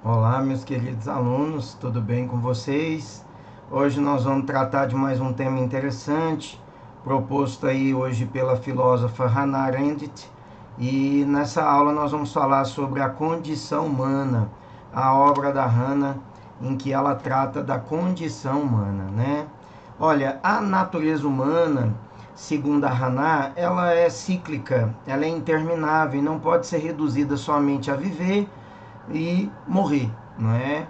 Olá, meus queridos alunos, tudo bem com vocês? Hoje nós vamos tratar de mais um tema interessante, proposto aí hoje pela filósofa Hannah Arendt, e nessa aula nós vamos falar sobre a condição humana, a obra da Hannah, em que ela trata da condição humana, né? Olha, a natureza humana, segundo a Hannah, ela é cíclica, ela é interminável e não pode ser reduzida somente a viver e morrer, não é?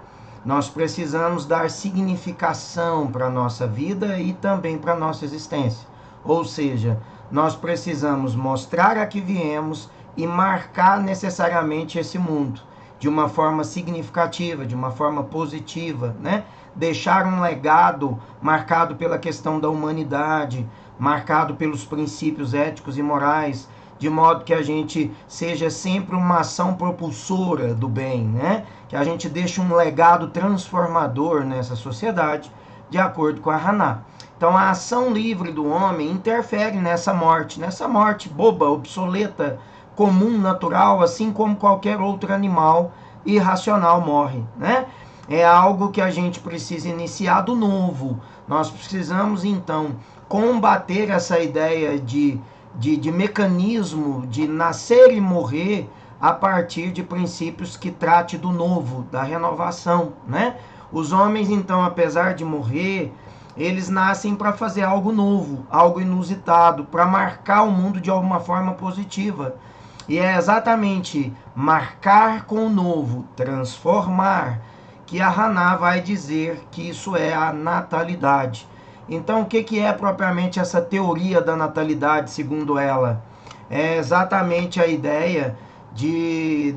Nós precisamos dar significação para a nossa vida e também para a nossa existência. Ou seja, nós precisamos mostrar a que viemos e marcar necessariamente esse mundo de uma forma significativa, de uma forma positiva, né? Deixar um legado marcado pela questão da humanidade, marcado pelos princípios éticos e morais, de modo que a gente seja sempre uma ação propulsora do bem, né? Que a gente deixe um legado transformador nessa sociedade, de acordo com a Hannah. Então, a ação livre do homem interfere nessa morte boba, obsoleta, comum, natural, assim como qualquer outro animal irracional morre, né? É algo que a gente precisa iniciar do novo. Nós precisamos, então, combater essa ideia de mecanismo de nascer e morrer a partir de princípios que trate do novo, da renovação, né? Os homens, então, apesar de morrer, eles nascem para fazer algo novo, algo inusitado, para marcar o mundo de alguma forma positiva. E é exatamente marcar com o novo, transformar, que a Hannah vai dizer que isso é a natalidade. Então, o que é propriamente essa teoria da natalidade, segundo ela? É exatamente a ideia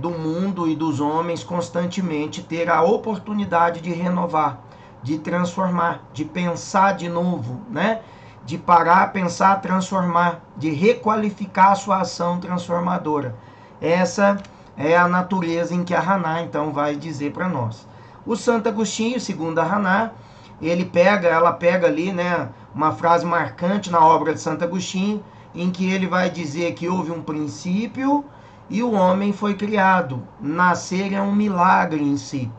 do mundo e dos homens constantemente ter a oportunidade de renovar, de transformar, de pensar de novo, né? De parar, pensar, transformar, de requalificar a sua ação transformadora. Essa é a natureza em que a Hannah, então, vai dizer para nós. O Santo Agostinho, segundo a Hannah, ela pega ali, né, uma frase marcante na obra de Santo Agostinho, em que ele vai dizer que houve um princípio e o homem foi criado. Nascer é um milagre em si.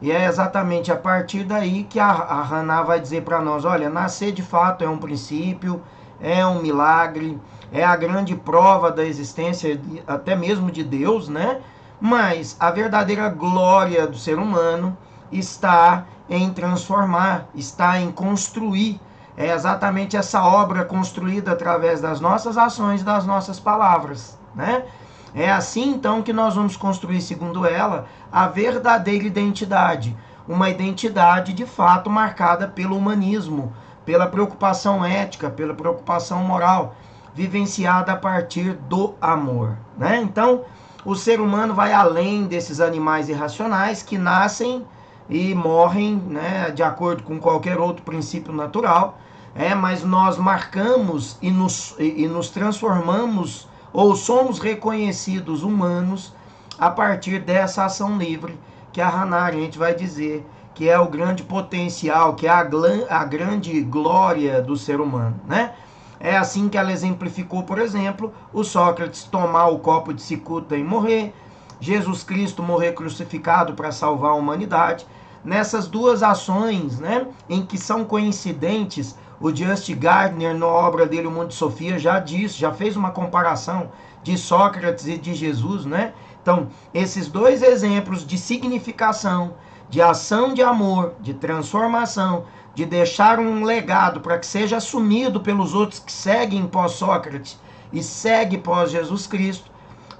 E é exatamente a partir daí que a Hannah vai dizer para nós, olha, nascer de fato é um princípio, é um milagre, é a grande prova da existência até mesmo de Deus, né? Mas a verdadeira glória do ser humano está em transformar, está em construir. É exatamente essa obra construída através das nossas ações e das nossas palavras, né? É assim então que nós vamos construir, segundo ela, a verdadeira identidade, uma identidade de fato marcada pelo humanismo, pela preocupação ética, pela preocupação moral, vivenciada a partir do amor, né? Então, o ser humano vai além desses animais irracionais que nascem e morrem, né, de acordo com qualquer outro princípio natural, mas nós marcamos e nos transformamos ou somos reconhecidos humanos a partir dessa ação livre que a Hannah Arendt vai dizer que é o grande potencial, que é a grande glória do ser humano, né? É assim que ela exemplificou, por exemplo, o Sócrates tomar o copo de cicuta e morrer, Jesus Cristo morrer crucificado para salvar a humanidade. Nessas duas ações, né, em que são coincidentes, o Just Gardner, na obra dele, O Mundo de Sofia, já disse, já fez uma comparação de Sócrates e de Jesus, né? Então, esses dois exemplos de significação, de ação de amor, de transformação, de deixar um legado para que seja assumido pelos outros que seguem pós-Sócrates e seguem pós-Jesus Cristo,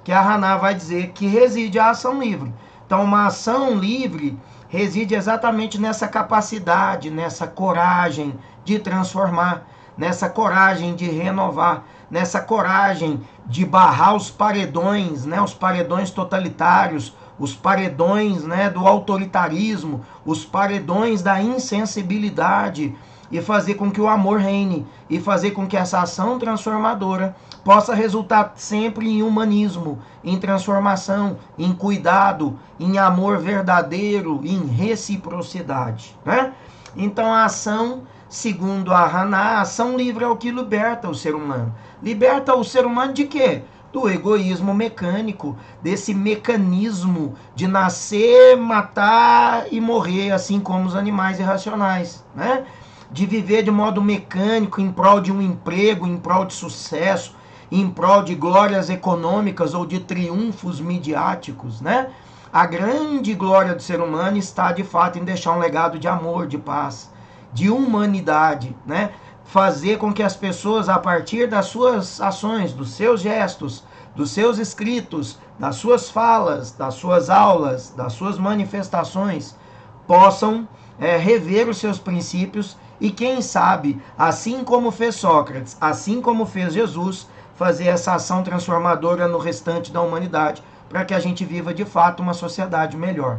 que a Hannah vai dizer que reside a ação livre. Então, uma ação livre reside exatamente nessa capacidade, nessa coragem de transformar, nessa coragem de renovar, nessa coragem de barrar os paredões, né, os paredões totalitários, os paredões, né, do autoritarismo, os paredões da insensibilidade, e fazer com que o amor reine, e fazer com que essa ação transformadora possa resultar sempre em humanismo, em transformação, em cuidado, em amor verdadeiro, em reciprocidade, né? Então a ação, segundo a Hannah, a ação livre é o que liberta o ser humano. Liberta o ser humano de quê? do egoísmo mecânico, desse mecanismo de nascer, matar e morrer, assim como os animais irracionais, né? De viver de modo mecânico em prol de um emprego, em prol de sucesso, em prol de glórias econômicas ou de triunfos midiáticos, né? A grande glória do ser humano está, de fato, em deixar um legado de amor, de paz, de humanidade, né? Fazer com que as pessoas, a partir das suas ações, dos seus gestos, dos seus escritos, das suas falas, das suas aulas, das suas manifestações, possam rever os seus princípios e, quem sabe, assim como fez Sócrates, assim como fez Jesus, fazer essa ação transformadora no restante da humanidade, para que a gente viva de fato uma sociedade melhor.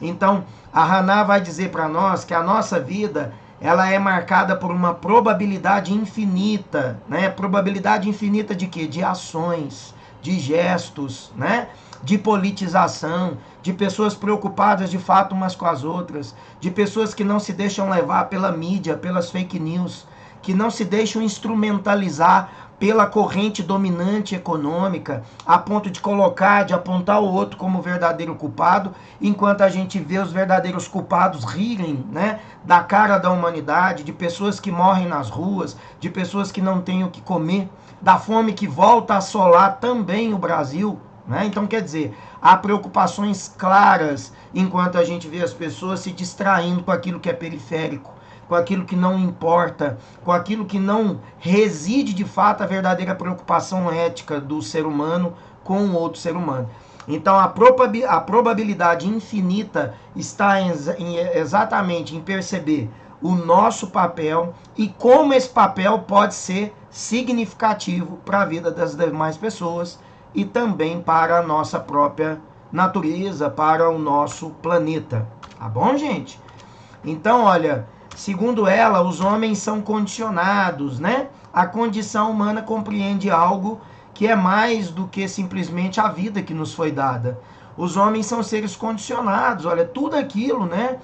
Então, a Haná vai dizer para nós que a nossa vida, ela é marcada por uma probabilidade infinita, né? Probabilidade infinita de quê? De ações, de gestos, né? De politização, de pessoas preocupadas de fato umas com as outras, de pessoas que não se deixam levar pela mídia, pelas fake news, que não se deixam instrumentalizar pela corrente dominante econômica, a ponto de colocar, de apontar o outro como verdadeiro culpado, enquanto a gente vê os verdadeiros culpados rirem, né, da cara da humanidade, de pessoas que morrem nas ruas, de pessoas que não têm o que comer, da fome que volta a assolar também o Brasil, né? Então, quer dizer, há preocupações claras enquanto a gente vê as pessoas se distraindo com aquilo que é periférico, com aquilo que não importa, com aquilo que não reside de fato a verdadeira preocupação ética do ser humano com o outro ser humano. Então a probabilidade infinita está exatamente em perceber o nosso papel e como esse papel pode ser significativo para a vida das demais pessoas e também para a nossa própria natureza, para o nosso planeta. Tá bom, gente? Então, olha, segundo ela, os homens são condicionados, né? A condição humana compreende algo que é mais do que simplesmente a vida que nos foi dada. Os homens são seres condicionados, olha, tudo aquilo, né,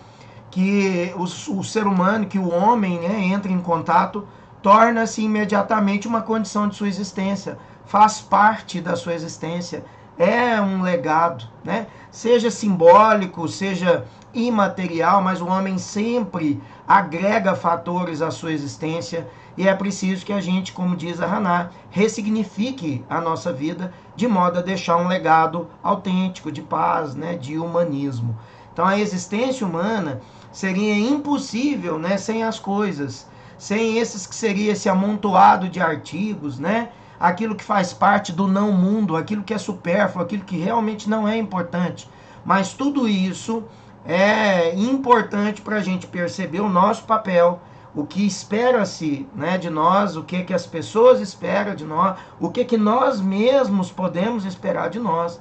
que o ser humano, que o homem, né, entra em contato, torna-se imediatamente uma condição de sua existência, faz parte da sua existência, é um legado, né? Seja simbólico, seja imaterial, mas o homem sempre agrega fatores à sua existência e é preciso que a gente, como diz a Haná, ressignifique a nossa vida de modo a deixar um legado autêntico de paz, né, de humanismo. Então a existência humana seria impossível, né, sem as coisas, sem esses que seria esse amontoado de artigos, né, aquilo que faz parte do não mundo, aquilo que é supérfluo, aquilo que realmente não é importante. Mas tudo isso é importante para a gente perceber o nosso papel, o que espera-se, né, de nós, o que as pessoas esperam de nós, o que nós mesmos podemos esperar de nós,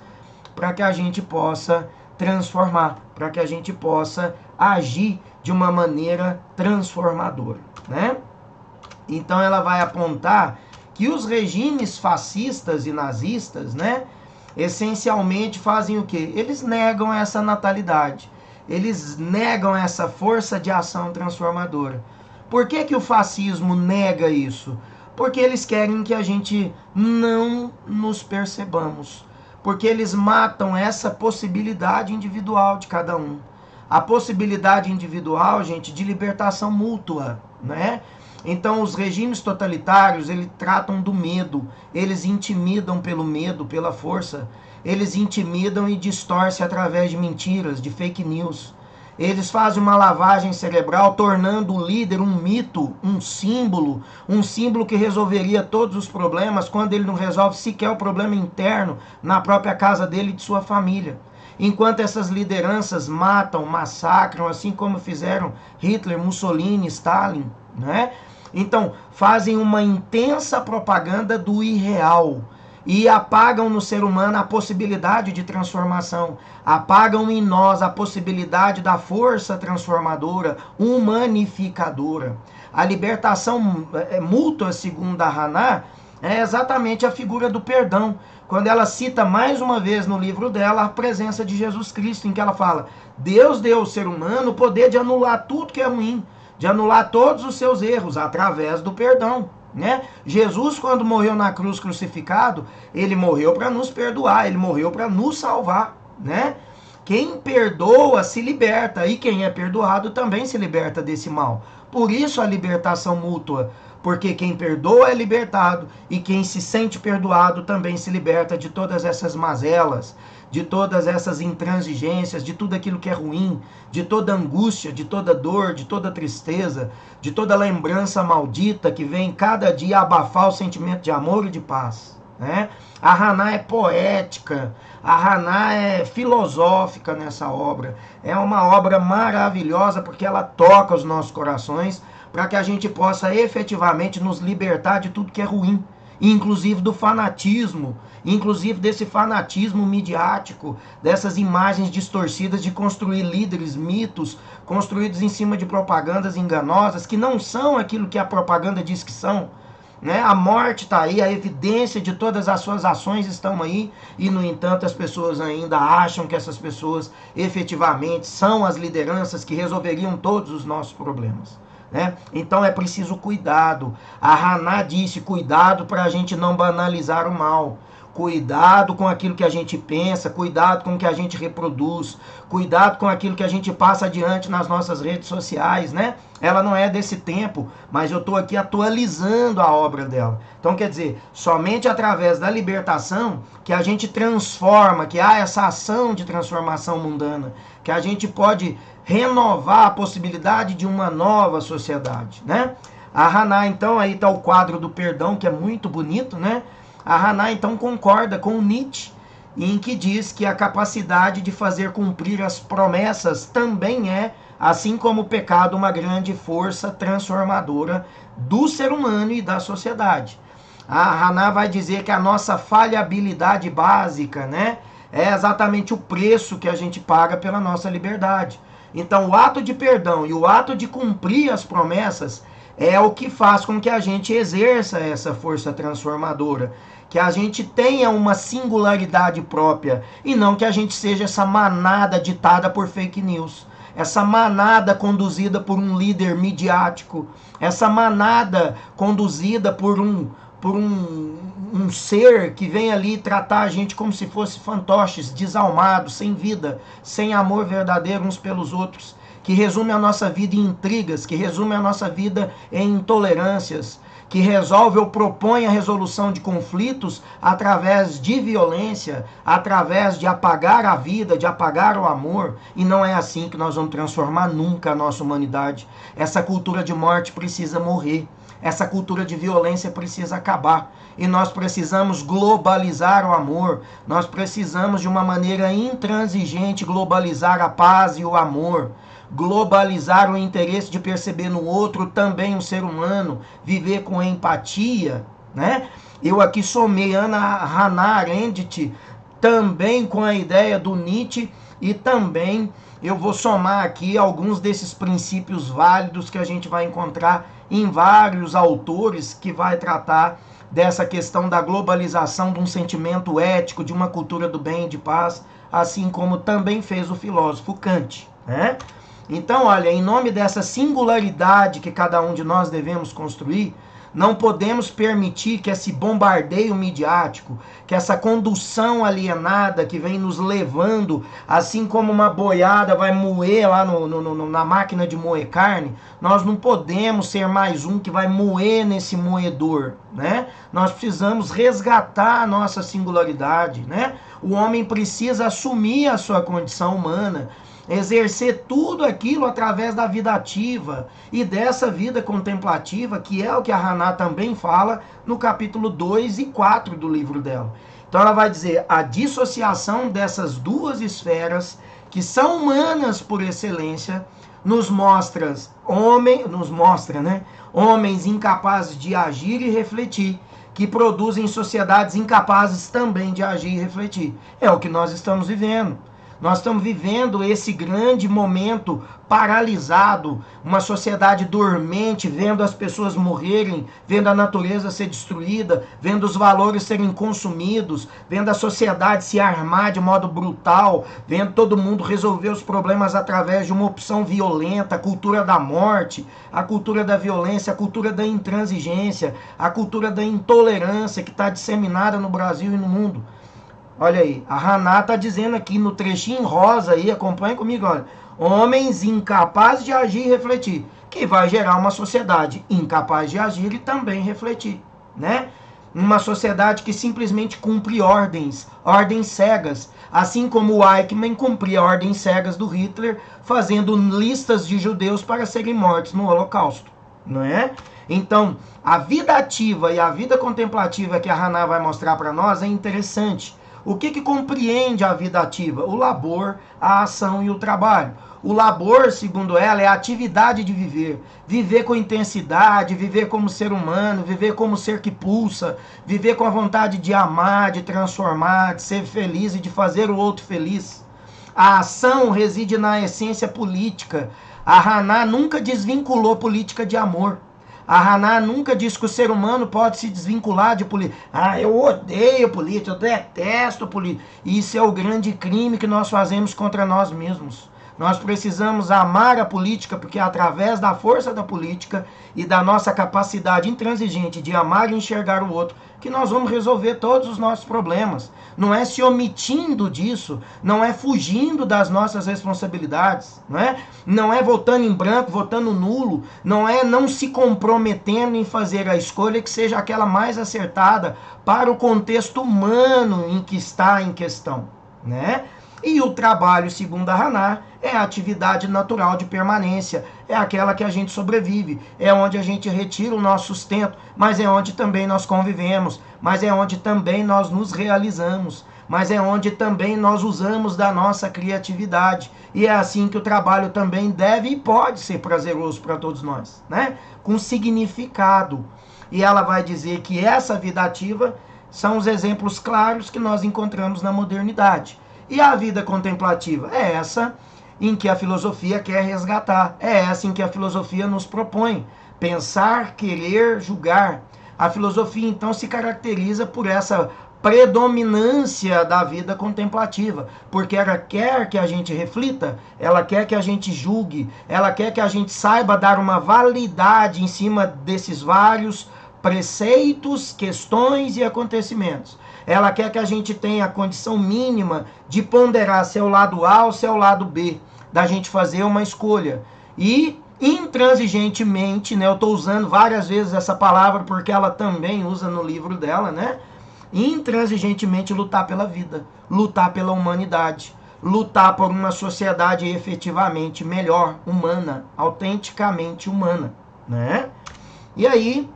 para que a gente possa transformar, para que a gente possa agir de uma maneira transformadora, né? Então ela vai apontar que os regimes fascistas e nazistas, né, essencialmente fazem o quê? Eles negam essa natalidade. Eles negam essa força de ação transformadora. Por que o fascismo nega isso? Porque eles querem que a gente não nos percebamos. Porque eles matam essa possibilidade individual de cada um. A possibilidade individual, gente, de libertação mútua, né? Então, os regimes totalitários, eles tratam do medo, eles intimidam pelo medo, pela força, eles intimidam e distorcem através de mentiras, de fake news. Eles fazem uma lavagem cerebral, tornando o líder um mito, um símbolo que resolveria todos os problemas, quando ele não resolve sequer o problema interno na própria casa dele e de sua família. Enquanto essas lideranças matam, massacram, assim como fizeram Hitler, Mussolini, Stalin, né? Então, fazem uma intensa propaganda do irreal e apagam no ser humano a possibilidade de transformação, apagam em nós a possibilidade da força transformadora, humanificadora. A libertação mútua, segundo a Haná, é exatamente a figura do perdão, quando ela cita mais uma vez no livro dela a presença de Jesus Cristo, em que ela fala: Deus deu ao ser humano o poder de anular tudo que é ruim, de anular todos os seus erros através do perdão, né? Jesus, quando morreu na cruz crucificado, ele morreu para nos perdoar, ele morreu para nos salvar, né? Quem perdoa se liberta, e quem é perdoado também se liberta desse mal. Por isso a libertação mútua, porque quem perdoa é libertado, e quem se sente perdoado também se liberta de todas essas mazelas, de todas essas intransigências, de tudo aquilo que é ruim, de toda angústia, de toda dor, de toda tristeza, de toda lembrança maldita que vem cada dia abafar o sentimento de amor e de paz, né? A Haná é poética, a Haná é filosófica nessa obra. É uma obra maravilhosa porque ela toca os nossos corações para que a gente possa efetivamente nos libertar de tudo que é ruim, inclusive do fanatismo, inclusive desse fanatismo midiático, dessas imagens distorcidas de construir líderes, mitos, construídos em cima de propagandas enganosas, que não são aquilo que a propaganda diz que são, né? A morte está aí, a evidência de todas as suas ações estão aí, e no entanto as pessoas ainda acham que essas pessoas efetivamente são as lideranças que resolveriam todos os nossos problemas, né? Então é preciso cuidado. A Haná disse, cuidado para a gente não banalizar o mal. Cuidado com aquilo que a gente pensa, cuidado com o que a gente reproduz, cuidado com aquilo que a gente passa adiante nas nossas redes sociais, né? Ela não é desse tempo, mas eu estou aqui atualizando a obra dela. Então, quer dizer, somente através da libertação que a gente transforma, que há essa ação de transformação mundana, que a gente pode renovar a possibilidade de uma nova sociedade, né? A Haná, então, aí está o quadro do perdão, que é muito bonito, né? A Haná, então, concorda com Nietzsche, em que diz que a capacidade de fazer cumprir as promessas também é, assim como o pecado, uma grande força transformadora do ser humano e da sociedade. A Haná vai dizer que a nossa falhabilidade básica, né, é exatamente o preço que a gente paga pela nossa liberdade. Então, o ato de perdão e o ato de cumprir as promessas é o que faz com que a gente exerça essa força transformadora, que a gente tenha uma singularidade própria e não que a gente seja essa manada ditada por fake news, essa manada conduzida por um líder midiático, essa manada conduzida por um ser que vem ali tratar a gente como se fosse fantoches, desalmados, sem vida, sem amor verdadeiro uns pelos outros, que resume a nossa vida em intrigas, que resume a nossa vida em intolerâncias, que resolve ou propõe a resolução de conflitos através de violência, através de apagar a vida, de apagar o amor. E não é assim que nós vamos transformar nunca a nossa humanidade. Essa cultura de morte precisa morrer. Essa cultura de violência precisa acabar. E nós precisamos globalizar o amor. Nós precisamos, de uma maneira intransigente, globalizar a paz e o amor. Globalizar o interesse de perceber no outro também um ser humano, viver com empatia, né? Eu aqui somei Hannah Arendt também com a ideia do Nietzsche, e também eu vou somar aqui alguns desses princípios válidos que a gente vai encontrar em vários autores que vai tratar dessa questão da globalização de um sentimento ético, de uma cultura do bem e de paz, assim como também fez o filósofo Kant, né? Então, olha, em nome dessa singularidade que cada um de nós devemos construir, não podemos permitir que esse bombardeio midiático, que essa condução alienada que vem nos levando, assim como uma boiada vai moer lá na máquina de moer carne, nós não podemos ser mais um que vai moer nesse moedor, né? Nós precisamos resgatar a nossa singularidade, né? O homem precisa assumir a sua condição humana, exercer tudo aquilo através da vida ativa e dessa vida contemplativa, que é o que a Haná também fala no capítulo 2 e 4 do livro dela. Então ela vai dizer, a dissociação dessas duas esferas, que são humanas por excelência, nos mostra, né, homens incapazes de agir e refletir, que produzem sociedades incapazes também de agir e refletir. É o que nós estamos vivendo. Nós estamos vivendo esse grande momento paralisado, uma sociedade dormente, vendo as pessoas morrerem, vendo a natureza ser destruída, vendo os valores serem consumidos, vendo a sociedade se armar de modo brutal, vendo todo mundo resolver os problemas através de uma opção violenta, a cultura da morte, a cultura da violência, a cultura da intransigência, a cultura da intolerância que está disseminada no Brasil e no mundo. Olha aí, a Haná está dizendo aqui no trechinho rosa aí, acompanha comigo, olha. Homens incapazes de agir e refletir, que vai gerar uma sociedade incapaz de agir e também refletir, né? Uma sociedade que simplesmente cumpre ordens cegas, assim como o Eichmann cumpria ordens cegas do Hitler, fazendo listas de judeus para serem mortos no Holocausto, não é? Então, a vida ativa e a vida contemplativa que a Haná vai mostrar para nós é interessante. O que compreende a vida ativa? O labor, a ação e o trabalho. O labor, segundo ela, é a atividade de viver. Viver com intensidade, viver como ser humano, viver como ser que pulsa, viver com a vontade de amar, de transformar, de ser feliz e de fazer o outro feliz. A ação reside na essência política. A Haná nunca desvinculou política de amor. A Haná nunca disse que o ser humano pode se desvincular de política. Eu odeio política, eu detesto política. Isso é o grande crime que nós fazemos contra nós mesmos. Nós precisamos amar a política, porque é através da força da política e da nossa capacidade intransigente de amar e enxergar o outro, que nós vamos resolver todos os nossos problemas. Não é se omitindo disso, não é fugindo das nossas responsabilidades, não é votando em branco, votando nulo, não é não se comprometendo em fazer a escolha que seja aquela mais acertada para o contexto humano em que está em questão, né? E o trabalho, segundo a Haná, é a atividade natural de permanência, é aquela que a gente sobrevive, é onde a gente retira o nosso sustento, mas é onde também nós convivemos, mas é onde também nós nos realizamos, mas é onde também nós usamos da nossa criatividade. E é assim que o trabalho também deve e pode ser prazeroso para todos nós, né? Com significado. E ela vai dizer que essa vida ativa são os exemplos claros que nós encontramos na modernidade. E a vida contemplativa é essa em que a filosofia quer resgatar, é essa em que a filosofia nos propõe. Pensar, querer, julgar. A filosofia, então, se caracteriza por essa predominância da vida contemplativa, porque ela quer que a gente reflita, ela quer que a gente julgue, ela quer que a gente saiba dar uma validade em cima desses vários preceitos, questões e acontecimentos. Ela quer que a gente tenha a condição mínima de ponderar se é o lado A ou se é o lado B, da gente fazer uma escolha. E intransigentemente, eu estou usando várias vezes essa palavra porque ela também usa no livro dela, intransigentemente lutar pela vida, lutar pela humanidade, lutar por uma sociedade efetivamente melhor, humana, autenticamente humana, E aí,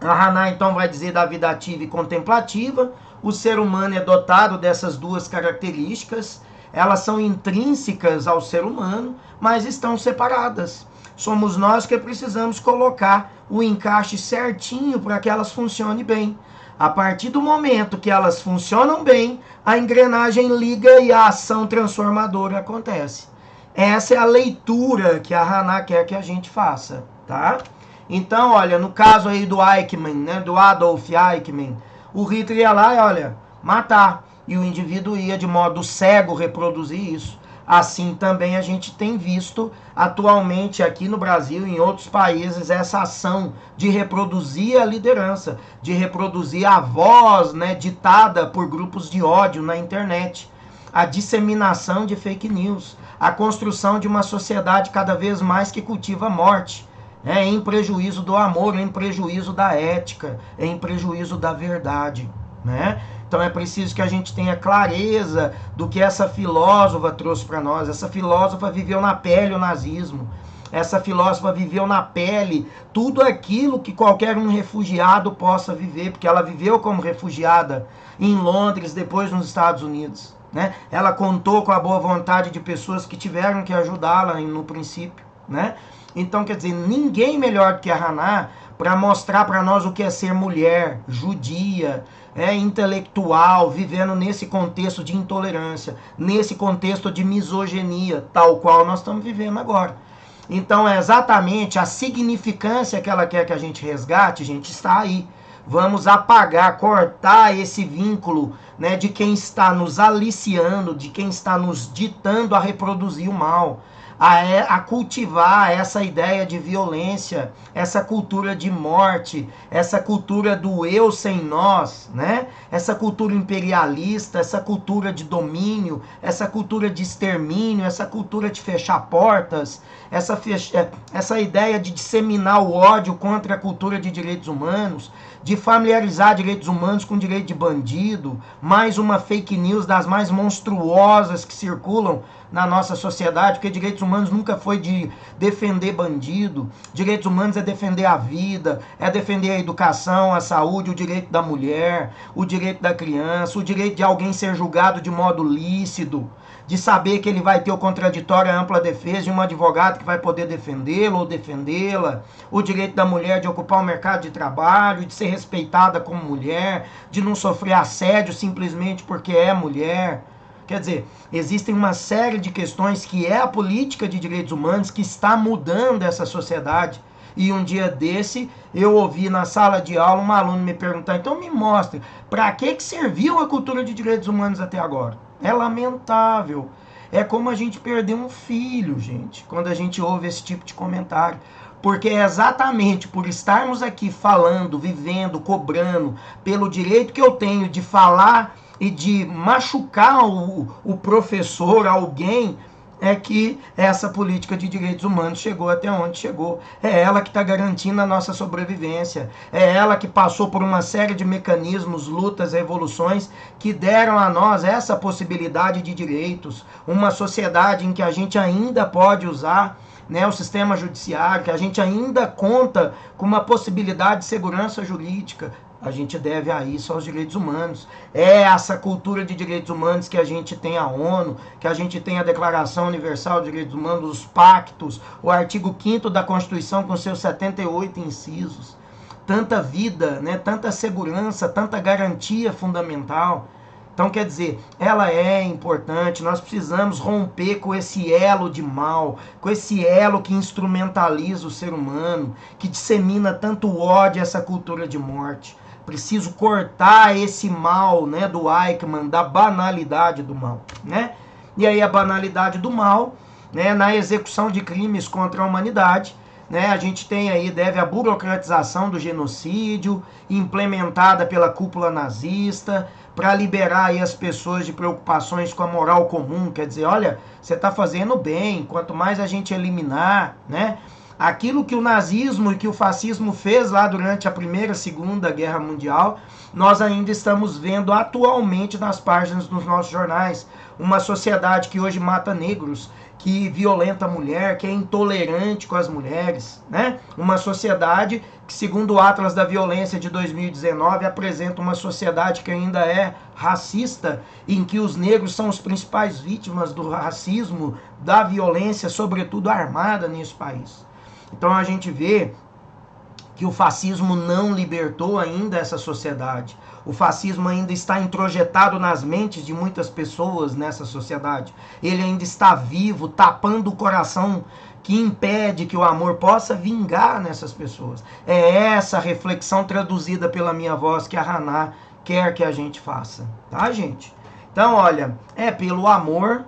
a Haná então vai dizer da vida ativa e contemplativa. O ser humano é dotado dessas duas características. Elas são intrínsecas ao ser humano, mas estão separadas. Somos nós que precisamos colocar o encaixe certinho para que elas funcionem bem. A partir do momento que elas funcionam bem, a engrenagem liga e a ação transformadora acontece. Essa é a leitura que a Haná quer que a gente faça, tá? Então, olha, no caso aí do Eichmann, do Adolf Eichmann, o Hitler ia lá e, olha, matar. E o indivíduo ia de modo cego reproduzir isso. Assim também a gente tem visto atualmente aqui no Brasil e em outros países essa ação de reproduzir a liderança, de reproduzir a voz, ditada por grupos de ódio na internet. A disseminação de fake news, a construção de uma sociedade cada vez mais que cultiva a morte. Em prejuízo do amor, em prejuízo da ética, em prejuízo da verdade, Então é preciso que a gente tenha clareza do que essa filósofa trouxe para nós. Essa filósofa viveu na pele o nazismo. Essa filósofa viveu na pele tudo aquilo que qualquer um refugiado possa viver, porque ela viveu como refugiada em Londres, depois nos Estados Unidos, Ela contou com a boa vontade de pessoas que tiveram que ajudá-la no princípio, Então, quer dizer, ninguém melhor do que a Haná para mostrar para nós o que é ser mulher, judia, intelectual, vivendo nesse contexto de intolerância, nesse contexto de misoginia, tal qual nós estamos vivendo agora. Então é exatamente a significância que ela quer que a gente resgate, gente, está aí. Vamos apagar, cortar esse vínculo, né, de quem está nos aliciando, de quem está nos ditando a reproduzir o mal, a cultivar essa ideia de violência, essa cultura de morte, essa cultura do eu sem nós, né? Essa cultura imperialista, essa cultura de domínio, essa cultura de extermínio, essa cultura de fechar portas, essa ideia de disseminar o ódio contra a cultura de direitos humanos, de familiarizar direitos humanos com direito de bandido, mais uma fake news das mais monstruosas que circulam na nossa sociedade, porque direitos humanos nunca foi de defender bandido, direitos humanos é defender a vida, é defender a educação, a saúde, o direito da mulher, o direito da criança, o direito de alguém ser julgado de modo lícito, de saber que ele vai ter o contraditório, a ampla defesa de um advogado que vai poder defendê-lo ou defendê-la, o direito da mulher de ocupar o mercado de trabalho, de ser respeitada como mulher, de não sofrer assédio simplesmente porque é mulher. Quer dizer, existem uma série de questões que é a política de direitos humanos que está mudando essa sociedade. E um dia desse, eu ouvi na sala de aula um aluno me perguntar, então me mostre, para que serviu a cultura de direitos humanos até agora? É lamentável. É como a gente perder um filho, gente, quando a gente ouve esse tipo de comentário. Porque é exatamente por estarmos aqui falando, vivendo, cobrando, pelo direito que eu tenho de falar e de machucar o professor, alguém, é que essa política de direitos humanos chegou até onde chegou. É ela que está garantindo a nossa sobrevivência. É ela que passou por uma série de mecanismos, lutas, revoluções, que deram a nós essa possibilidade de direitos. Uma sociedade em que a gente ainda pode usar, né, o sistema judiciário, que a gente ainda conta com uma possibilidade de segurança jurídica. A gente deve a isso aos direitos humanos. É essa cultura de direitos humanos que a gente tem a ONU, que a gente tem a Declaração Universal de Direitos Humanos, os pactos, o artigo 5º da Constituição com seus 78 incisos. Tanta vida, né, tanta segurança, tanta garantia fundamental. Então, quer dizer, ela é importante, nós precisamos romper com esse elo de mal, com esse elo que instrumentaliza o ser humano, que dissemina tanto ódio, essa cultura de morte. Preciso cortar esse mal, né, do Eichmann, da banalidade do mal, né? E aí a banalidade do mal, né, na execução de crimes contra a humanidade, né, a gente tem aí, deve a burocratização do genocídio, implementada pela cúpula nazista, para liberar aí as pessoas de preocupações com a moral comum, quer dizer, olha, você está fazendo bem, quanto mais a gente eliminar, né? Aquilo que o nazismo e que o fascismo fez lá durante a Primeira e Segunda Guerra Mundial, nós ainda estamos vendo atualmente nas páginas dos nossos jornais. Uma sociedade que hoje mata negros, que violenta a mulher, que é intolerante com as mulheres, né? Uma sociedade que, segundo o Atlas da Violência de 2019, apresenta uma sociedade que ainda é racista, em que os negros são os principais vítimas do racismo, da violência, sobretudo armada nesse país. Então a gente vê que o fascismo não libertou ainda essa sociedade. O fascismo ainda está introjetado nas mentes de muitas pessoas nessa sociedade. Ele ainda está vivo, tapando o coração que impede que o amor possa vingar nessas pessoas. É essa reflexão traduzida pela minha voz que a Haná quer que a gente faça. Tá, gente? Então, olha, é pelo amor,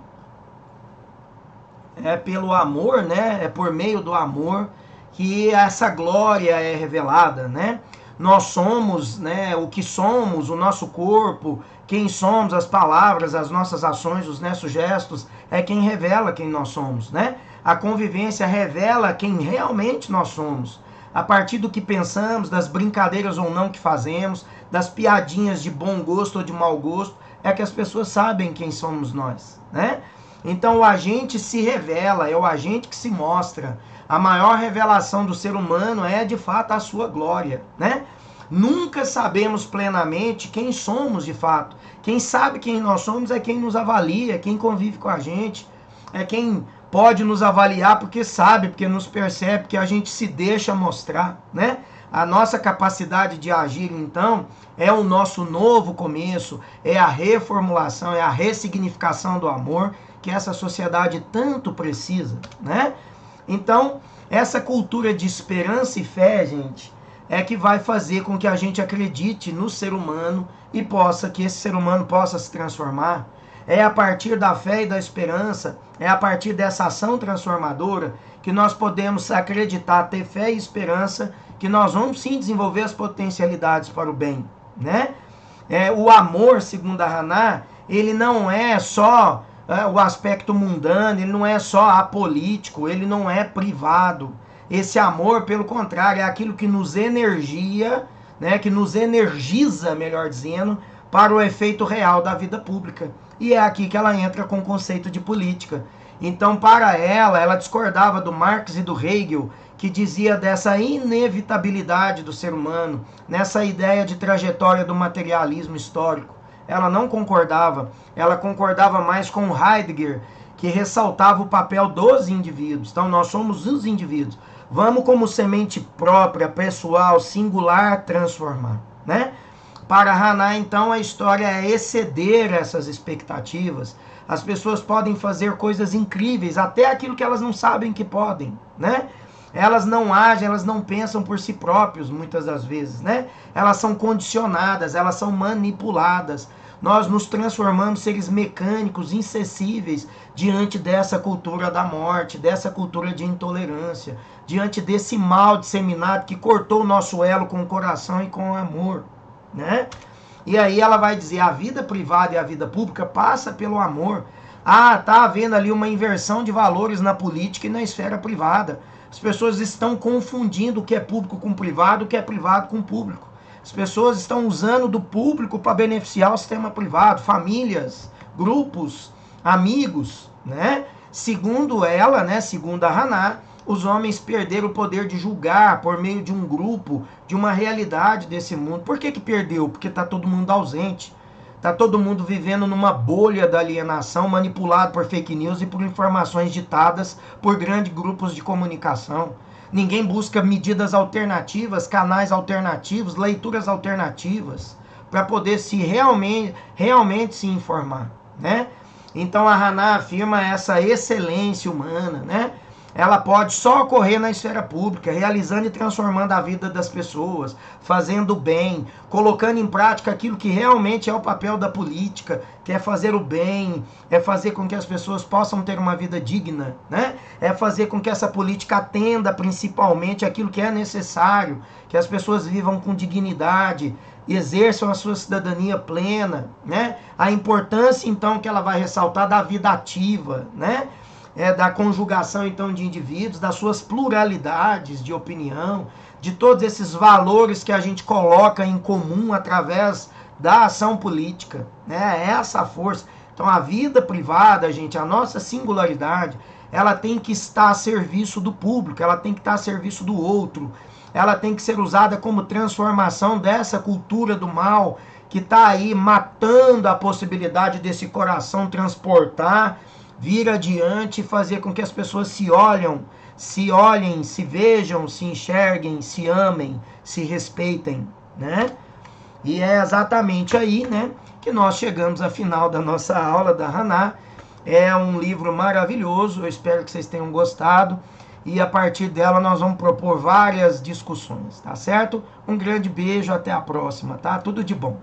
né? É por meio do amor que essa glória é revelada, né? Nós somos, né, o que somos, o nosso corpo, quem somos, as palavras, as nossas ações, os nossos gestos, é quem revela quem nós somos, né? A convivência revela quem realmente nós somos. A partir do que pensamos, das brincadeiras ou não que fazemos, das piadinhas de bom gosto ou de mau gosto, é que as pessoas sabem quem somos nós, né? Então o agente se revela, é o agente que se mostra. A maior revelação do ser humano é, de fato, a sua glória, né? Nunca sabemos plenamente quem somos, de fato. Quem sabe quem nós somos é quem nos avalia, quem convive com a gente. É quem pode nos avaliar porque sabe, porque nos percebe, porque a gente se deixa mostrar, né? A nossa capacidade de agir, então, é o nosso novo começo, é a reformulação, é a ressignificação do amor que essa sociedade tanto precisa, né? Então, essa cultura de esperança e fé, gente, é que vai fazer com que a gente acredite no ser humano e que esse ser humano possa se transformar. É a partir da fé e da esperança, é a partir dessa ação transformadora que nós podemos acreditar, ter fé e esperança, que nós vamos sim desenvolver as potencialidades para o bem, né? O amor, segundo a Haná, ele não é só o aspecto mundano, ele não é só apolítico, ele não é privado. Esse amor, pelo contrário, é aquilo que nos energia, né, que nos energiza, melhor dizendo, para o efeito real da vida pública. E é aqui que ela entra com o conceito de política. Então, para ela discordava do Marx e do Hegel, que dizia dessa inevitabilidade do ser humano, nessa ideia de trajetória do materialismo histórico. Ela não concordava, ela concordava mais com Heidegger, que ressaltava o papel dos indivíduos. Então, nós somos os indivíduos. Vamos, como semente própria, pessoal, singular, transformar, né? Para Haná, então, a história é exceder essas expectativas. As pessoas podem fazer coisas incríveis, até aquilo que elas não sabem que podem, né? Elas não agem, elas não pensam por si próprios, muitas das vezes, né? Elas são condicionadas, elas são manipuladas. Nós nos transformamos em seres mecânicos, insensíveis, diante dessa cultura da morte, dessa cultura de intolerância, diante desse mal disseminado que cortou o nosso elo com o coração e com o amor, né? E aí ela vai dizer, a vida privada e a vida pública passa pelo amor. Ah, tá havendo ali uma inversão de valores na política e na esfera privada. As pessoas estão confundindo o que é público com privado, o que é privado com público. As pessoas estão usando do público para beneficiar o sistema privado, famílias, grupos, amigos, né? Segundo ela, né, segundo a Haná, os homens perderam o poder de julgar por meio de um grupo, de uma realidade desse mundo. Por que perdeu? Porque está todo mundo ausente. Está todo mundo vivendo numa bolha da alienação, manipulado por fake news e por informações ditadas por grandes grupos de comunicação. Ninguém busca medidas alternativas, canais alternativos, leituras alternativas, para poder realmente se informar, né? Então a Haná afirma essa excelência humana, né? Ela pode só ocorrer na esfera pública, realizando e transformando a vida das pessoas, fazendo bem, colocando em prática aquilo que realmente é o papel da política, que é fazer o bem, é fazer com que as pessoas possam ter uma vida digna, né? É fazer com que essa política atenda principalmente aquilo que é necessário, que as pessoas vivam com dignidade, exerçam a sua cidadania plena, né? A importância, então, que ela vai ressaltar da vida ativa, né? Da conjugação, então, de indivíduos, das suas pluralidades de opinião, de todos esses valores que a gente coloca em comum através da ação política, né? Essa força. Então, a vida privada, gente, a nossa singularidade, ela tem que estar a serviço do público, ela tem que estar a serviço do outro, ela tem que ser usada como transformação dessa cultura do mal que está aí matando a possibilidade desse coração transportar, vir adiante e fazer com que as pessoas se olhem, se vejam, se enxerguem, se amem, se respeitem, né? E é exatamente aí, né, que nós chegamos ao final da nossa aula da Haná. É um livro maravilhoso, eu espero que vocês tenham gostado. E a partir dela nós vamos propor várias discussões, tá certo? Um grande beijo, até a próxima, tá? Tudo de bom.